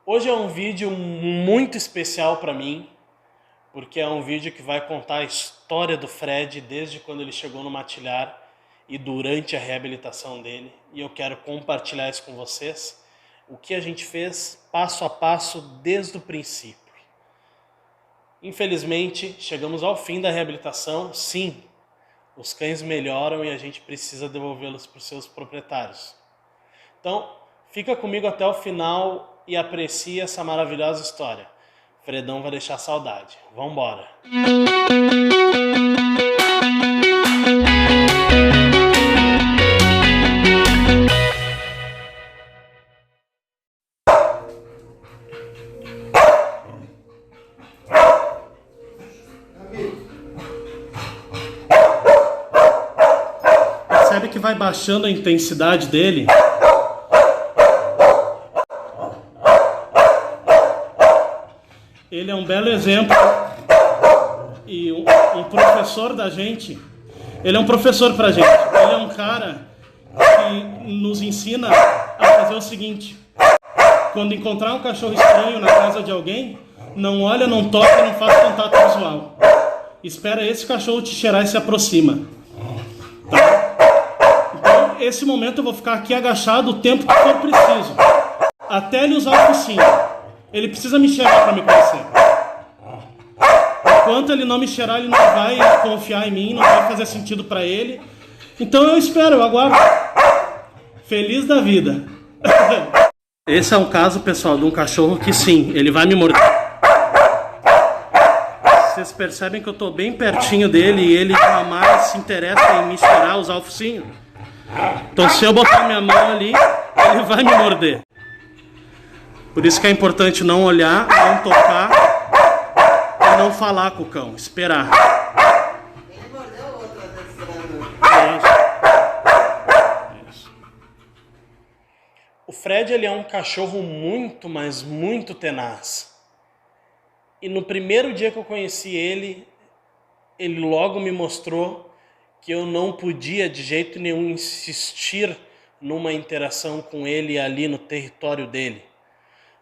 Hoje é um vídeo muito especial para mim, porque é um vídeo que vai contar a história do Fred desde quando ele chegou no Matilhar e durante a reabilitação dele. E eu quero compartilhar isso com vocês, o que a gente fez passo a passo desde o princípio. Infelizmente, chegamos ao fim da reabilitação. Sim, os cães melhoram e a gente precisa devolvê-los para os seus proprietários. Então, fica comigo até o final e aprecie essa maravilhosa história. Fredão vai deixar saudade. Vamos embora! Percebe que vai baixando a intensidade dele? Ele é um belo exemplo e um professor da gente. Ele é um professor pra gente. Ele é um cara que nos ensina a fazer o seguinte: quando encontrar um cachorro estranho na casa de alguém, não olha, não toca, não faz contato visual. Espera esse cachorro te cheirar e se aproxima. Tá? Então, esse momento eu vou ficar aqui agachado o tempo que for preciso, até ele usar o focinho. Ele precisa me cheirar para me conhecer. Enquanto ele não me cheirar, ele não vai confiar em mim, não vai fazer sentido para ele. Então eu espero, eu aguardo. Feliz da vida. Esse é um caso, pessoal, de um cachorro que sim, ele vai me morder. Vocês percebem que eu estou bem pertinho dele e ele jamais se interessa em me cheirar, usar o focinho. Então se eu botar minha mão ali, ele vai me morder. Por isso que é importante não olhar, não tocar e não falar com o cão, esperar. Ele mordeu o outro Isso. O Fred, ele é um cachorro muito, mas muito tenaz. E no primeiro dia que eu conheci ele logo me mostrou que eu não podia de jeito nenhum insistir numa interação com ele ali no território dele.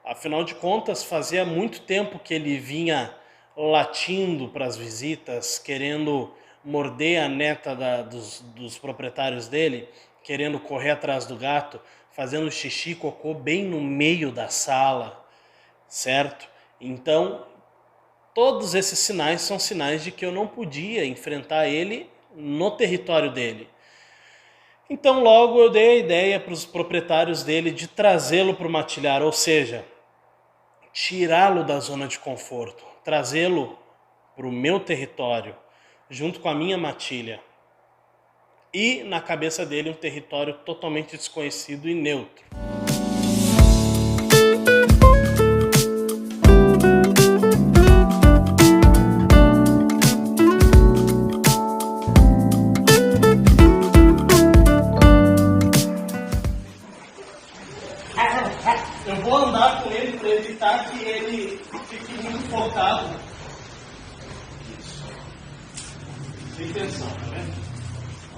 Afinal de contas, fazia muito tempo que ele vinha latindo para as visitas, querendo morder a neta dos proprietários dele, querendo correr atrás do gato, fazendo xixi e cocô bem no meio da sala, certo? Então, todos esses sinais são sinais de que eu não podia enfrentar ele no território dele. Então, logo eu dei a ideia para os proprietários dele de trazê-lo para o Matilhar, ou seja, tirá-lo da zona de conforto, trazê-lo para o meu território, junto com a minha matilha. E na cabeça dele um território totalmente desconhecido e neutro. Eu vou andar com ele para evitar que ele fique muito focado. Isso. Sem tensão, tá vendo?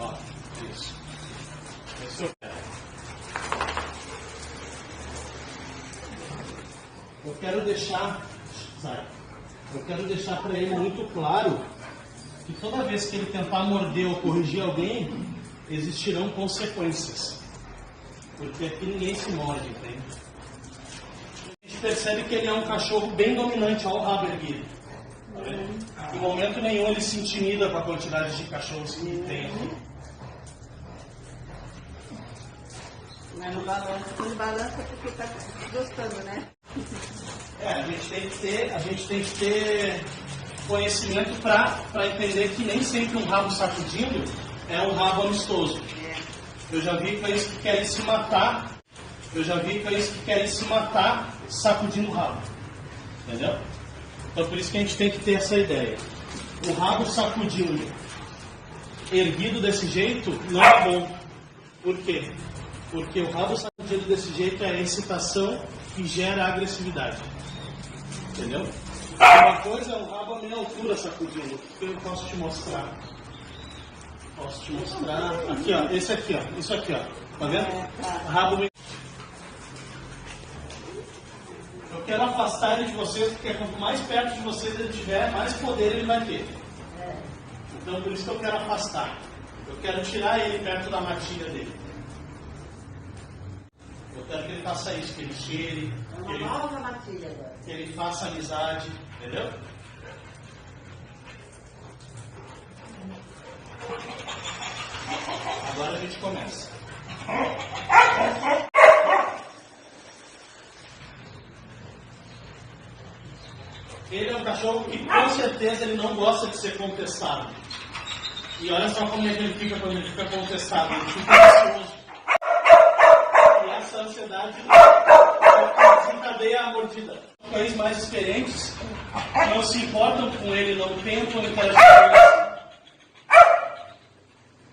Ó, isso. Esse eu quero. Eu quero deixar para ele muito claro que toda vez que ele tentar morder ou corrigir alguém, existirão consequências. Porque aqui ninguém se morde, entende? A gente percebe que ele é um cachorro bem dominante, olha o rabo erguido. Tá, em momento nenhum ele se intimida com a quantidade de cachorros que ele tem aqui. Mas no balanço, ele balança porque tá gostando, né? A gente tem que ter conhecimento para entender que nem sempre um rabo sacudindo é um rabo amistoso. Eu já vi cães que querem se matar. Sacudindo o rabo. Entendeu? Então por isso que a gente tem que ter essa ideia. O rabo sacudindo, erguido desse jeito, não é bom. Por quê? Porque o rabo sacudido desse jeito é a excitação que gera agressividade. Entendeu? Uma coisa é o rabo a meia altura sacudindo. Que eu posso te mostrar. Aqui, ó. Esse aqui, ó. Isso aqui, ó. Tá vendo? Rabo meio... quero afastar ele de vocês, porque quanto mais perto de vocês ele estiver, mais poder ele vai ter. Então por isso que eu quero afastar. Eu quero tirar ele perto da matilha dele. Eu quero que ele faça isso, que ele cheire, que ele faça amizade, entendeu? Agora a gente começa. Ele é um cachorro que com certeza ele não gosta de ser contestado. E olha só como é que ele fica quando ele fica contestado. Ele fica ansioso. E essa ansiedade desencadeia a mordida. Os cães mais experientes não se importam com ele, não tentam interagir com ele.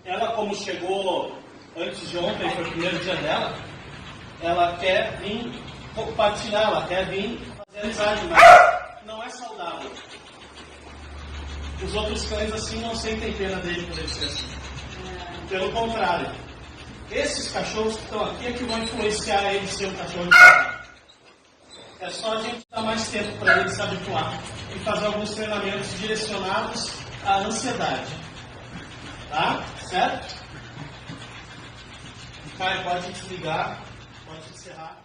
Ela, como chegou antes de ontem, foi o primeiro dia dela, ela quer vir compartilhar, ela quer vir fazer amizade, mas não é saudável. Os outros cães assim não sentem pena dele por ele ser assim. Pelo contrário, esses cachorros que estão aqui é que vão influenciar ele ser um cachorro de trabalho. É só a gente dar mais tempo para ele se habituar e fazer alguns treinamentos direcionados à ansiedade. Tá? Certo? Caio, pode desligar, pode encerrar.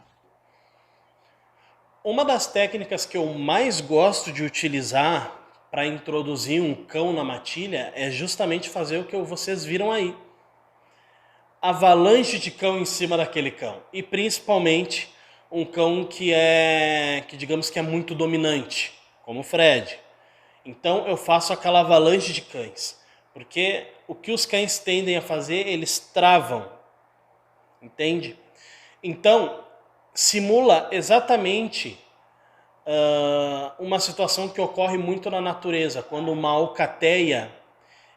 Uma das técnicas que eu mais gosto de utilizar para introduzir um cão na matilha é justamente fazer o que vocês viram aí. Avalanche de cão em cima daquele cão. E principalmente um cão que digamos que é muito dominante, como o Fred. Então eu faço aquela avalanche de cães. Porque o que os cães tendem a fazer, eles travam. Entende? Então, simula exatamente uma situação que ocorre muito na natureza. Quando uma alcateia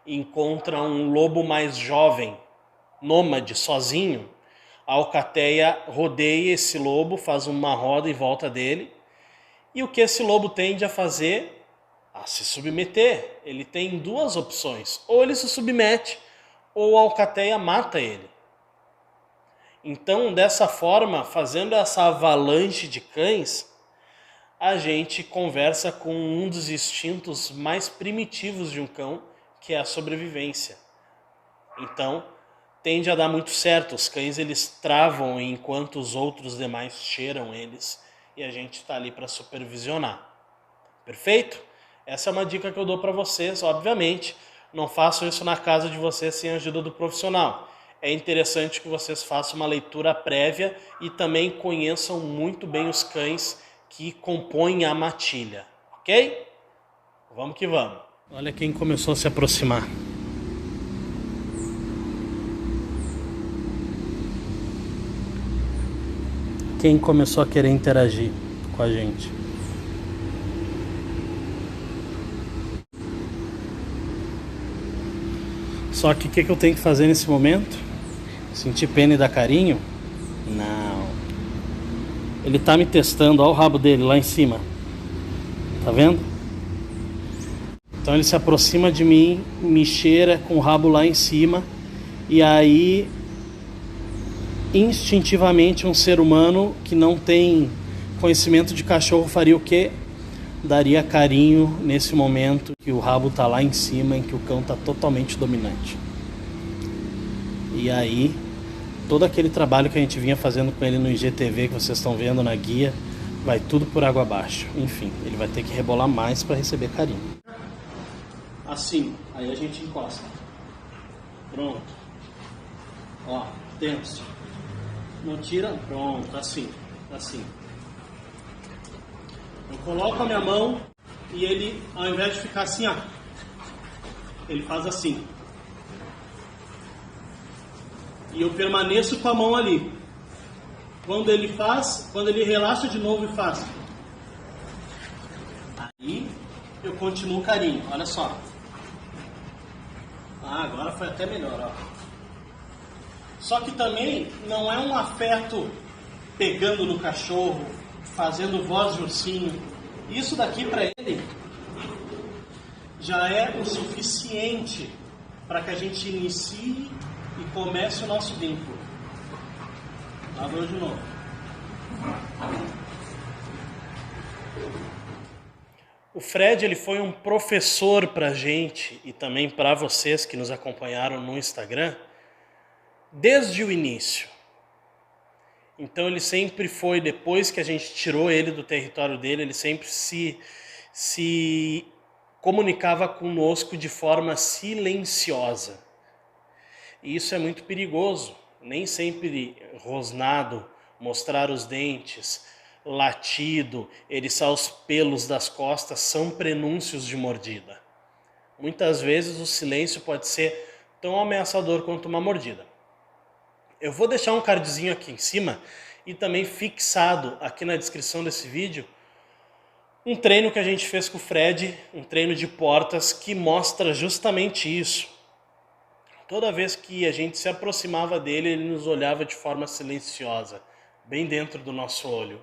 encontra um lobo mais jovem, nômade, sozinho, a alcateia rodeia esse lobo, faz uma roda em volta dele. E o que esse lobo tende a fazer? A se submeter. Ele tem duas opções. Ou ele se submete, ou a alcateia mata ele. Então, dessa forma, fazendo essa avalanche de cães, a gente conversa com um dos instintos mais primitivos de um cão, que é a sobrevivência. Então, tende a dar muito certo. Os cães, eles travam enquanto os outros demais cheiram eles. E a gente está ali para supervisionar. Perfeito? Essa é uma dica que eu dou para vocês. Obviamente, não façam isso na casa de vocês sem a ajuda do profissional. É interessante que vocês façam uma leitura prévia e também conheçam muito bem os cães que compõem a matilha. Ok? Vamos que vamos. Olha quem começou a se aproximar. Quem começou a querer interagir com a gente. Só que o que eu tenho que fazer nesse momento? Sentir pena e dar carinho? Não. Ele tá me testando, olha o rabo dele lá em cima. Tá vendo? Então ele se aproxima de mim, me cheira com o rabo lá em cima. E aí, instintivamente, um ser humano que não tem conhecimento de cachorro faria o quê? Daria carinho nesse momento que o rabo tá lá em cima, em que o cão tá totalmente dominante. E aí, todo aquele trabalho que a gente vinha fazendo com ele no IGTV, que vocês estão vendo na guia, vai tudo por água abaixo. Enfim, ele vai ter que rebolar mais para receber carinho. Assim, aí a gente encosta. Pronto. Ó, tenso. Não tira, pronto, assim, assim. Eu coloco a minha mão e ele, ao invés de ficar assim, ó, ele faz assim. E eu permaneço com a mão ali. Quando ele relaxa de novo e faz. Aí eu continuo o carinho, olha só. Ah, agora foi até melhor, ó. Só que também não é um afeto pegando no cachorro, fazendo voz de ursinho. Isso daqui para ele já é o suficiente para que a gente inicie e comece o nosso vínculo. Abriu de novo. O Fred, ele foi um professor pra gente e também para vocês que nos acompanharam no Instagram desde o início. Então ele sempre foi, depois que a gente tirou ele do território dele, ele sempre se comunicava conosco de forma silenciosa. E isso é muito perigoso. Nem sempre rosnado, mostrar os dentes, latido, eriçar os pelos das costas são prenúncios de mordida. Muitas vezes o silêncio pode ser tão ameaçador quanto uma mordida. Eu vou deixar um cardzinho aqui em cima e também fixado aqui na descrição desse vídeo um treino que a gente fez com o Fred, um treino de portas que mostra justamente isso. Toda vez que a gente se aproximava dele, ele nos olhava de forma silenciosa, bem dentro do nosso olho.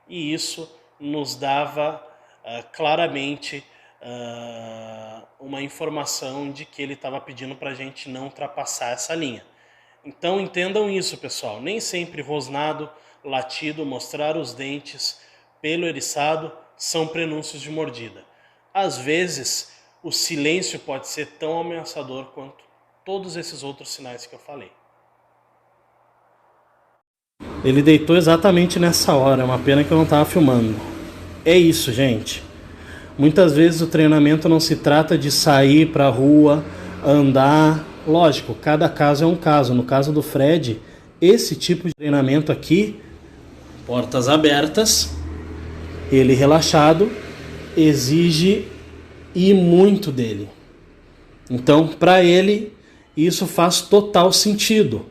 E isso nos dava claramente uma informação de que ele estava pedindo para a gente não ultrapassar essa linha. Então entendam isso, pessoal. Nem sempre rosnado, latido, mostrar os dentes, pelo eriçado são prenúncios de mordida. Às vezes, o silêncio pode ser tão ameaçador quanto todos esses outros sinais que eu falei. Ele deitou exatamente nessa hora, é uma pena que eu não estava filmando. É isso, gente. Muitas vezes o treinamento não se trata de sair para a rua, andar. Lógico, cada caso é um caso. No caso do Fred, esse tipo de treinamento aqui, portas abertas, ele relaxado, exige e muito dele. Então, para ele, isso faz total sentido.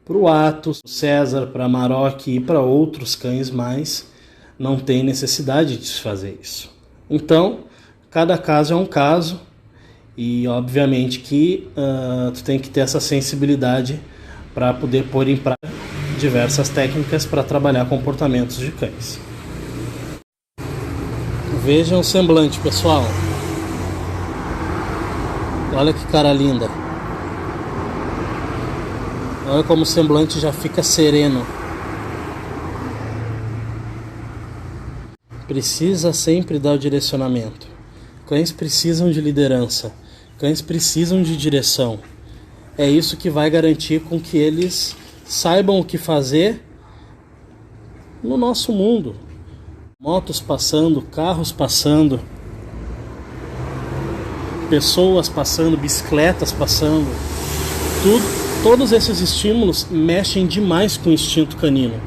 Para o Atos, César, para Maroc e para outros cães mais, não tem necessidade de se fazer isso. Então, cada caso é um caso e obviamente que tu tem que ter essa sensibilidade para poder pôr em prática diversas técnicas para trabalhar comportamentos de cães. Vejam o semblante, pessoal. Olha que cara linda. Olha como o semblante já fica sereno. Precisa sempre dar o direcionamento. Cães precisam de liderança. Cães precisam de direção. É isso que vai garantir com que eles saibam o que fazer no nosso mundo. Motos passando, carros passando, pessoas passando, bicicletas passando, todos esses estímulos mexem demais com o instinto canino.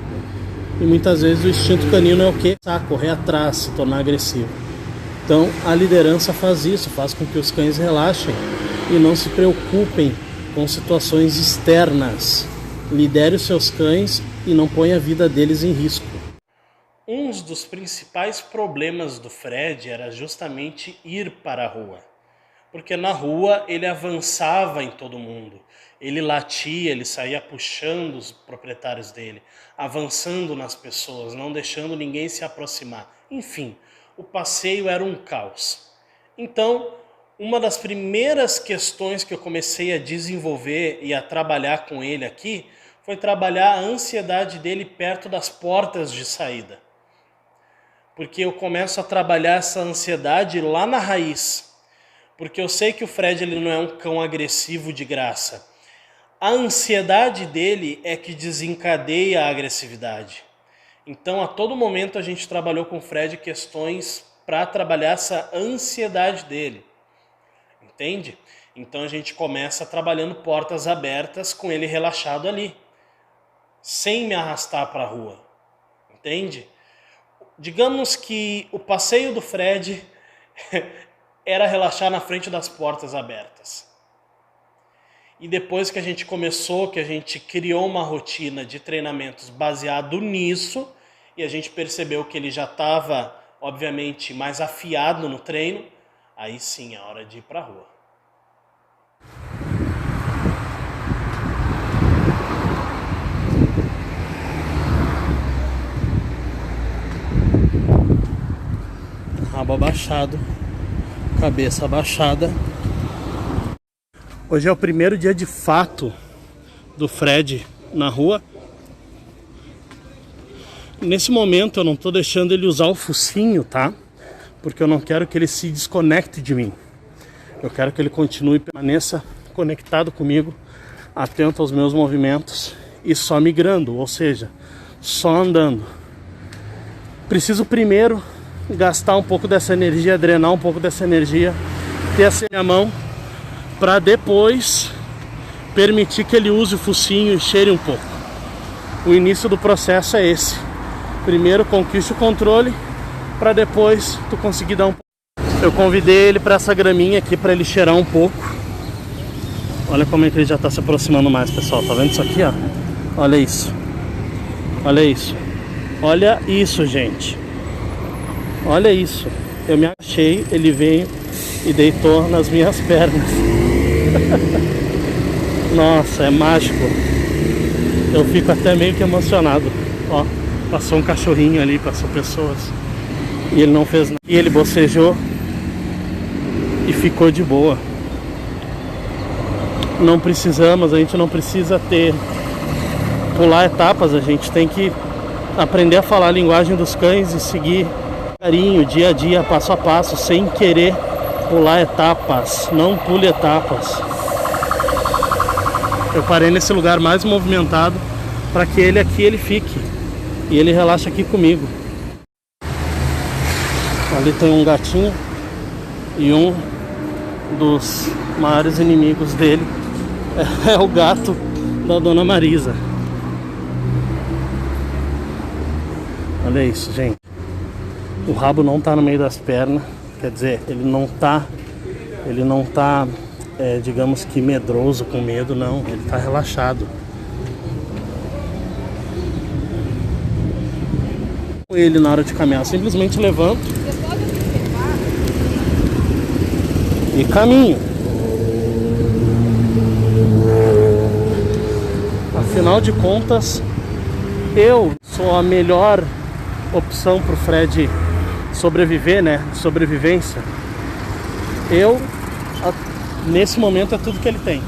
E muitas vezes o instinto canino é o quê? Correr atrás, se tornar agressivo. Então a liderança faz isso, faz com que os cães relaxem e não se preocupem com situações externas. Lidere os seus cães e não ponha a vida deles em risco. Um dos principais problemas do Fred era justamente ir para a rua. Porque na rua ele avançava em todo mundo. Ele latia, ele saía puxando os proprietários dele, avançando nas pessoas, não deixando ninguém se aproximar. Enfim, o passeio era um caos. Então, uma das primeiras questões que eu comecei a desenvolver e a trabalhar com ele aqui foi trabalhar a ansiedade dele perto das portas de saída. Porque eu começo a trabalhar essa ansiedade lá na raiz. Porque eu sei que o Fred ele não é um cão agressivo de graça. A ansiedade dele é que desencadeia a agressividade. Então, a todo momento a gente trabalhou com o Fred questões para trabalhar essa ansiedade dele. Entende? Então a gente começa trabalhando portas abertas com ele relaxado ali. Sem me arrastar para a rua. Entende? Digamos que o passeio do Fred era relaxar na frente das portas abertas. E depois que a gente começou, que a gente criou uma rotina de treinamentos baseado nisso, e a gente percebeu que ele já estava, obviamente, mais afiado no treino, aí sim é hora de ir para a rua. Rabo abaixado, cabeça abaixada. Hoje é o primeiro dia de fato do Fred na rua. Nesse momento eu não tô deixando ele usar o focinho, tá? Porque eu não quero que ele se desconecte de mim. Eu quero que ele continue, permaneça conectado comigo, atento aos meus movimentos e só migrando, ou seja, só andando. Preciso primeiro gastar um pouco dessa energia, drenar um pouco dessa energia, ter essa minha mão, para depois permitir que ele use o focinho e cheire um pouco. O início do processo é esse. Primeiro conquiste o controle, para depois tu conseguir dar um pouco. Eu convidei ele para essa graminha aqui, para ele cheirar um pouco. Olha como é que ele já está se aproximando mais, pessoal. Tá vendo isso aqui, ó? Olha isso. Olha isso. Olha isso, gente. Olha isso. Eu me achei, ele veio e deitou nas minhas pernas. Nossa, é mágico. Eu fico até meio que emocionado. Ó, passou um cachorrinho ali, passou pessoas. E ele não fez nada. E ele bocejou e ficou de boa. Não precisamos, a gente não precisa pular etapas, a gente tem que aprender a falar a linguagem dos cães e seguir carinho, dia a dia, passo a passo, sem querer pular etapas. Não pule etapas. Eu parei nesse lugar mais movimentado para que ele fique e ele relaxe aqui comigo. Ali tem um gatinho e um dos maiores inimigos dele é o gato da Dona Marisa. Olha isso, gente. O rabo não tá no meio das pernas, quer dizer, ele não tá, digamos que medroso, com medo, não. Ele tá relaxado. Ele na hora de caminhar, simplesmente levanto e caminho. Afinal de contas, eu sou a melhor opção pro Fred sobreviver, né? Sobrevivência. Nesse momento é tudo que ele tem.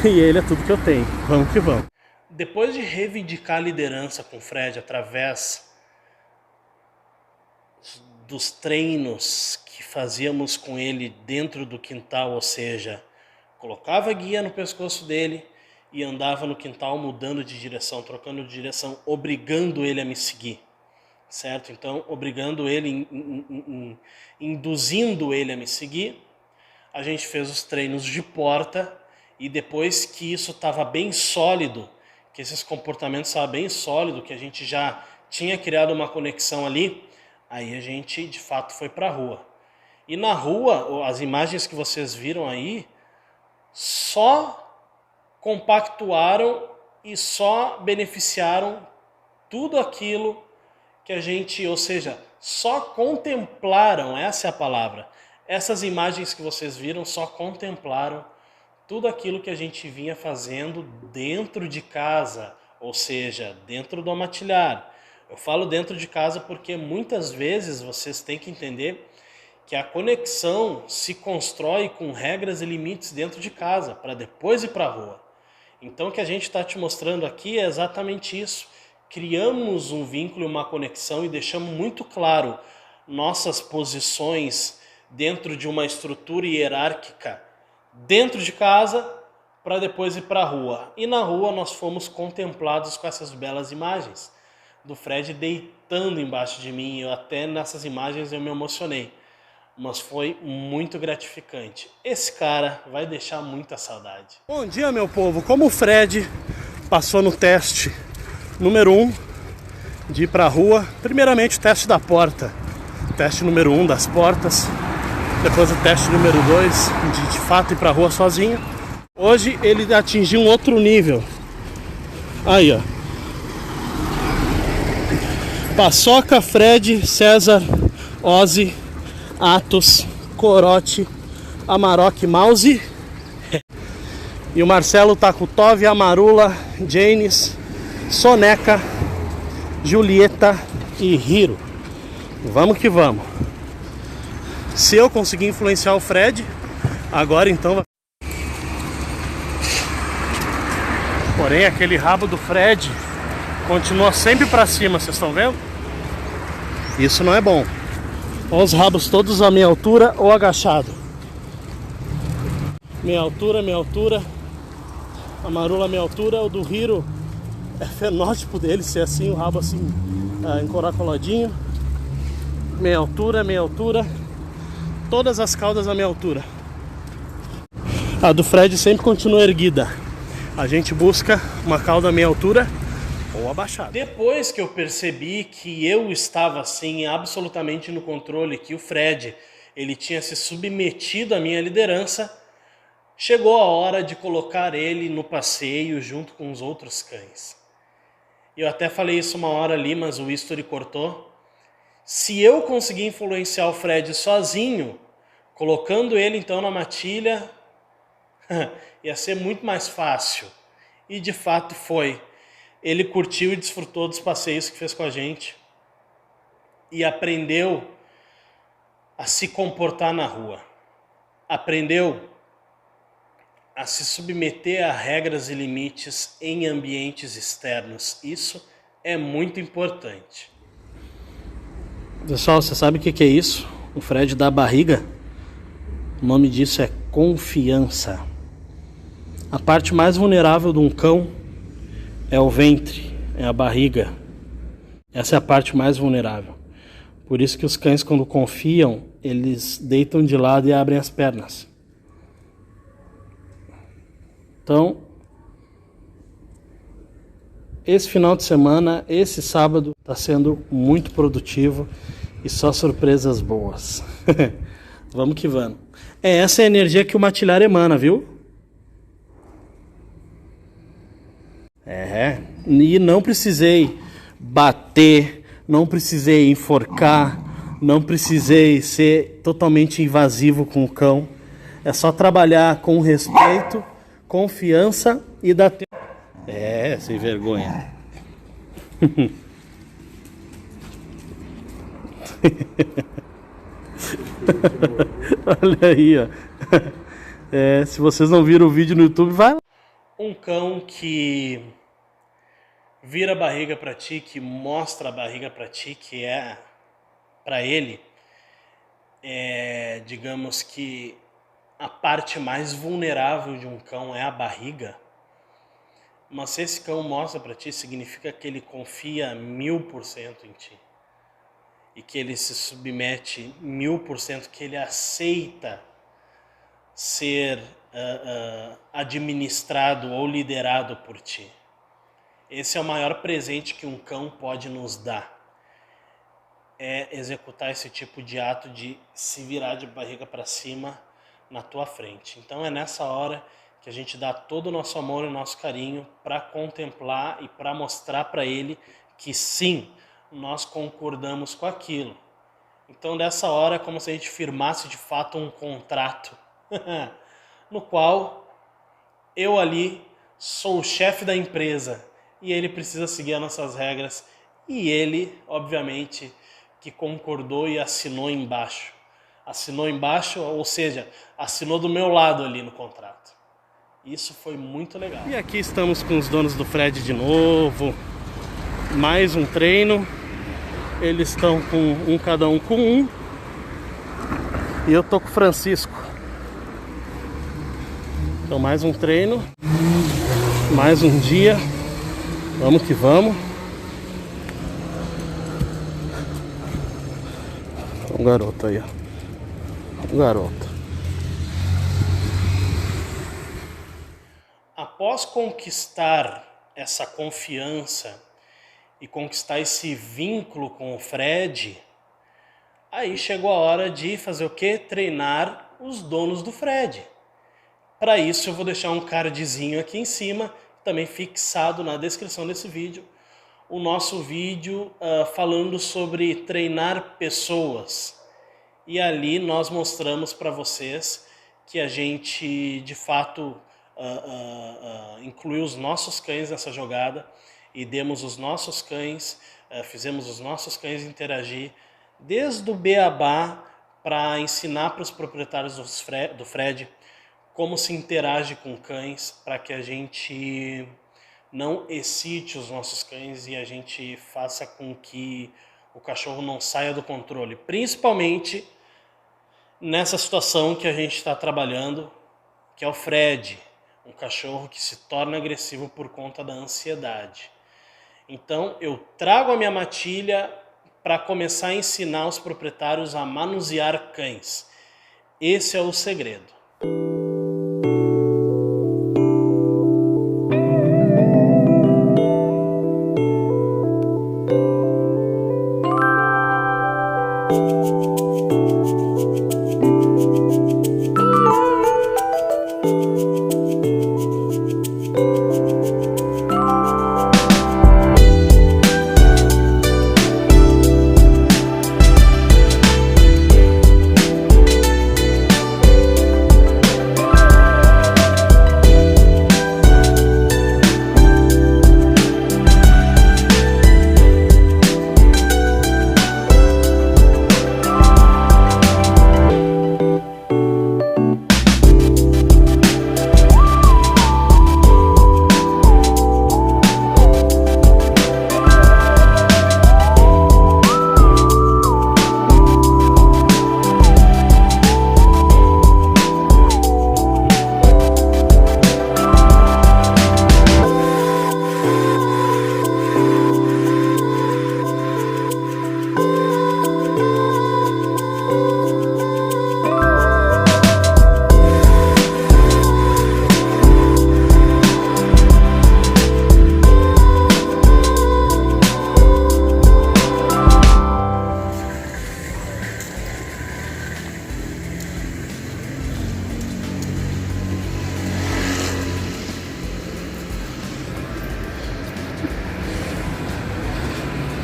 E ele é tudo que eu tenho. Vamos que vamos. Depois de reivindicar a liderança com o Fred através dos treinos que fazíamos com ele dentro do quintal, ou seja, colocava a guia no pescoço dele e andava no quintal mudando de direção, trocando de direção, obrigando ele a me seguir, certo? Então, obrigando ele, induzindo ele a me seguir, a gente fez os treinos de porta e depois que isso estava bem sólido, que esses comportamentos estavam bem sólidos, que a gente já tinha criado uma conexão ali, aí a gente de fato foi para a rua. E na rua, as imagens que vocês viram aí, só compactuaram e só beneficiaram tudo aquilo que a gente, ou seja, só contemplaram, essa é a palavra. Essas imagens que vocês viram só contemplaram tudo aquilo que a gente vinha fazendo dentro de casa, ou seja, dentro do matilhar. Eu falo dentro de casa porque muitas vezes vocês têm que entender que a conexão se constrói com regras e limites dentro de casa, para depois ir para a rua. Então o que a gente está te mostrando aqui é exatamente isso. Criamos um vínculo, uma conexão e deixamos muito claro nossas posições dentro de uma estrutura hierárquica dentro de casa para depois ir para a rua. E na rua nós fomos contemplados com essas belas imagens do Fred deitando embaixo de mim. Eu até nessas imagens eu me emocionei, mas foi muito gratificante. Esse cara vai deixar muita saudade. Bom dia, meu povo. Como o Fred passou no teste número 1 de ir para a rua, primeiramente o teste da porta, teste número 1 das portas, depois o teste número 2 de fato ir para a rua sozinho. Hoje ele atingiu um outro nível. Aí, ó. Paçoca, Fred, César, Ozzy, Atos, Corote, Amarok, Mouse. E o Marcelo tá com Tove, Amarula, Janes, Soneca, Julieta e Hiro. Vamos que vamos. Se eu conseguir influenciar o Fred, agora então vai. Porém, aquele rabo do Fred Continua sempre pra cima, vocês estão vendo? Isso não é bom. Olha os rabos todos à minha altura ou agachado. Minha altura. A marula à minha altura. O do Hiro é fenótipo dele ser assim, o rabo assim, encaracoladinho. Meia altura. Todas as caudas à minha altura. A do Fred sempre continua erguida. A gente busca uma cauda à meia altura ou abaixada. Depois que eu percebi que eu estava assim absolutamente no controle, que o Fred ele tinha se submetido à minha liderança, chegou a hora de colocar ele no passeio junto com os outros cães. Eu até falei isso uma hora ali, mas o History cortou. Se eu conseguir influenciar o Fred sozinho, colocando ele então na matilha, ia ser muito mais fácil. E de fato foi. Ele curtiu e desfrutou dos passeios que fez com a gente. E aprendeu a se comportar na rua. Aprendeu a se submeter a regras e limites em ambientes externos. Isso é muito importante. Pessoal, você sabe o que é isso? O Fred da barriga? O nome disso é confiança. A parte mais vulnerável de um cão é o ventre, é a barriga. Essa é a parte mais vulnerável. Por isso que os cães, quando confiam, eles deitam de lado e abrem as pernas. Então, esse final de semana, esse sábado, está sendo muito produtivo e só surpresas boas. Vamos que vamos. Essa é a energia que o matilhar emana, viu? E não precisei bater, não precisei enforcar, não precisei ser totalmente invasivo com o cão. É só trabalhar com respeito, confiança e dar tempo. Sem vergonha. Olha aí, ó. Se vocês não viram o vídeo no YouTube, vai lá. Um cão que vira a barriga pra ti, que mostra a barriga pra ti, que é pra ele, digamos que a parte mais vulnerável de um cão é a barriga. Mas se esse cão mostra pra ti, significa que ele confia 1000% em ti. E que ele se submete 1000%, que ele aceita ser administrado ou liderado por ti. Esse é o maior presente que um cão pode nos dar. É executar esse tipo de ato de se virar de barriga para cima na tua frente. Então é nessa hora que a gente dá todo o nosso amor e o nosso carinho para contemplar e para mostrar para ele que sim, nós concordamos com aquilo. Então dessa hora é como se a gente firmasse de fato um contrato no qual eu ali sou o chefe da empresa e ele precisa seguir as nossas regras e ele, obviamente, que concordou e assinou embaixo. Assinou embaixo, ou seja, assinou do meu lado ali no contrato. Isso foi muito legal. E aqui estamos com os donos do Fred de novo. Mais um treino. Eles estão com cada um com um. E eu tô com o Francisco. Então mais um treino. Mais um dia. Vamos que vamos. Um garoto aí, ó. Um garoto. Após conquistar essa confiança e conquistar esse vínculo com o Fred, aí chegou a hora de fazer o quê? Treinar os donos do Fred. Para isso eu vou deixar um cardzinho aqui em cima, também fixado na descrição desse vídeo, o nosso vídeo falando sobre treinar pessoas. E ali nós mostramos para vocês que a gente de fato incluiu os nossos cães nessa jogada e demos os nossos cães, fizemos os nossos cães interagir desde o beabá para ensinar para os proprietários do Fred como se interage com cães, para que a gente não excite os nossos cães e a gente faça com que o cachorro não saia do controle. Principalmente nessa situação que a gente está trabalhando, que é o Fred, um cachorro que se torna agressivo por conta da ansiedade. Então eu trago a minha matilha para começar a ensinar os proprietários a manusear cães. Esse é o segredo.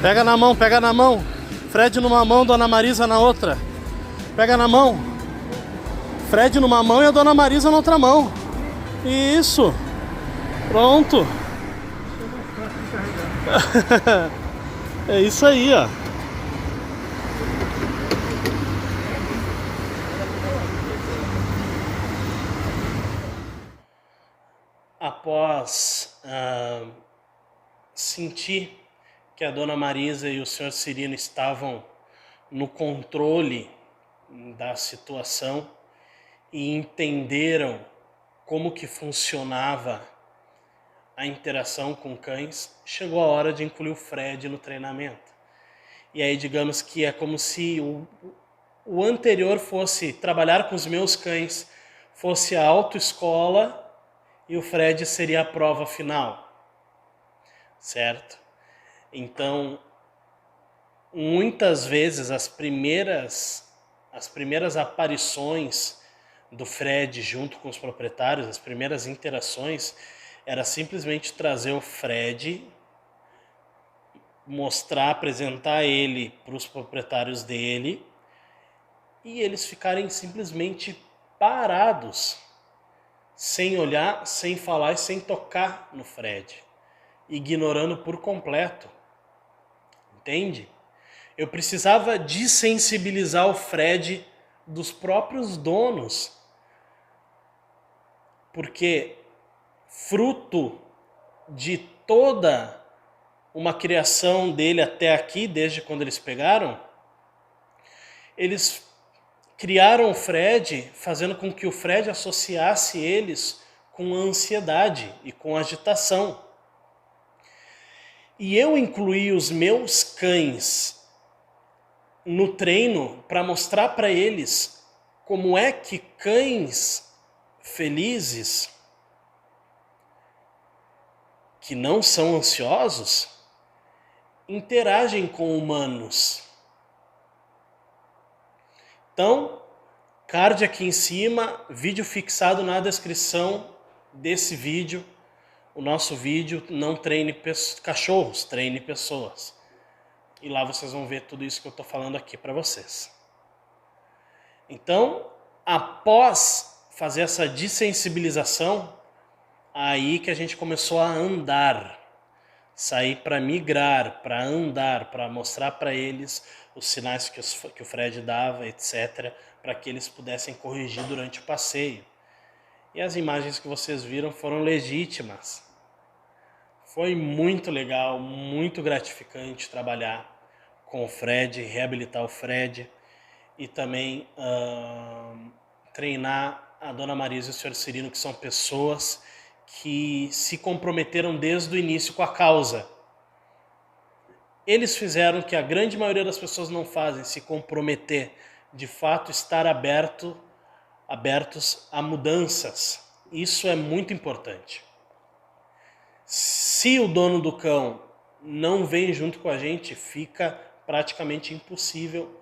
Pega na mão, pega na mão. Fred numa mão, Dona Marisa na outra. Pega na mão. Fred numa mão e a Dona Marisa na outra mão. Isso. Pronto. É isso aí, ó. Após sentir que a Dona Marisa e o Sr. Cirino estavam no controle da situação e entenderam como que funcionava a interação com cães, chegou a hora de incluir o Fred no treinamento. E aí digamos que é como se o anterior fosse trabalhar com os meus cães, fosse a autoescola e o Fred seria a prova final, certo? Então, muitas vezes as primeiras aparições do Fred junto com os proprietários, as primeiras interações, era simplesmente trazer o Fred, mostrar, apresentar ele para os proprietários dele e eles ficarem simplesmente parados, sem olhar, sem falar e sem tocar no Fred, ignorando por completo. Entende? Eu precisava desensibilizar o Fred dos próprios donos, porque fruto de toda uma criação dele até aqui, desde quando eles pegaram, eles criaram o Fred, fazendo com que o Fred associasse eles com ansiedade e com agitação. E eu incluí os meus cães no treino para mostrar para eles como é que cães felizes, que não são ansiosos, interagem com humanos. Então, card aqui em cima, vídeo fixado na descrição desse vídeo. O nosso vídeo Não Treine Cachorros, Treine Pessoas. E lá vocês vão ver tudo isso que eu estou falando aqui para vocês. Então, após fazer essa dessensibilização, aí que a gente começou a andar. Sair para migrar, para andar, para mostrar para eles os sinais que o Fred dava, etc. Para que eles pudessem corrigir durante o passeio. E as imagens que vocês viram foram legítimas. Foi muito legal, muito gratificante trabalhar com o Fred, reabilitar o Fred e também treinar a Dona Marisa e o Sr. Cirino, que são pessoas que se comprometeram desde o início com a causa. Eles fizeram o que a grande maioria das pessoas não fazem, se comprometer, de fato estar abertos a mudanças. Isso é muito importante. Se o dono do cão não vem junto com a gente, fica praticamente impossível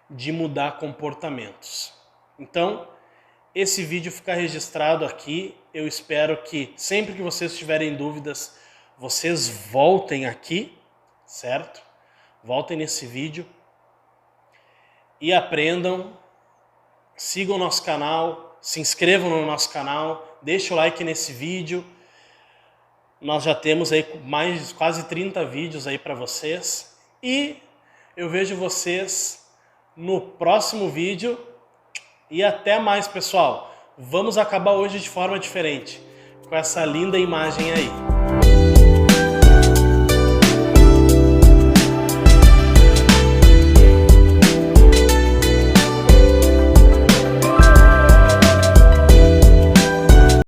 de mudar comportamentos. Então, esse vídeo fica registrado aqui. Eu espero que sempre que vocês tiverem dúvidas, vocês voltem aqui, certo? Voltem nesse vídeo e aprendam. Sigam o nosso canal, se inscrevam no nosso canal, deixem o like nesse vídeo. Nós já temos aí quase 30 vídeos aí para vocês. E eu vejo vocês no próximo vídeo. E até mais, pessoal. Vamos acabar hoje de forma diferente, com essa linda imagem aí.